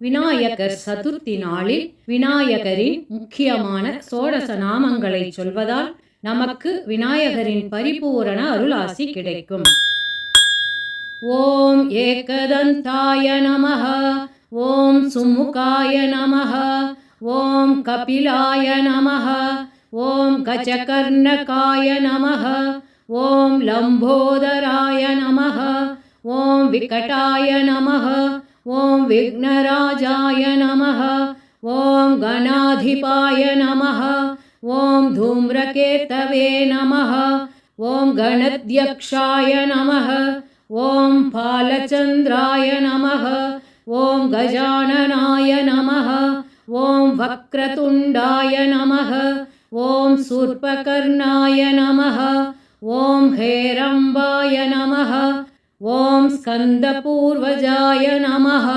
விநாயகர் சதுர்த்தி நாளில் விநாயகரின் முக்கியமான சோடச நாமங்களை சொல்வதால் நமக்கு விநாயகரின் பரிபூரண அருளாசி கிடைக்கும். ஓம் ஏகதந்தாய நமஹ, ஓம் சுமுகாய நமஹ, ஓம் கபிலாய நமஹ, ஓம் கஜகர்ணகாய நமஹ, ஓம் லம்போதராய நமஹ, ஓம் விகடாய நமஹ, ஓம் விக்னராஜாய நமஹ, ஓம் கணாதிபாய நமஹ, ஓம் தூம்ரகேதவே நமஹ, ஓம் கணத்யக்ஷாய நமஹ, ஓம் பாலச்சந்திராய நமஹ, ஓம் கஜானனாய நமஹ, ஓம் வக்ரதுண்டாய நமஹ, ஓம் சூர்பகர்ணாய நமஹ, ஓம் ஹேரம்பாய நமஹ, ஓம் ஸ்கந்தபூர்வஜாய நமஹ.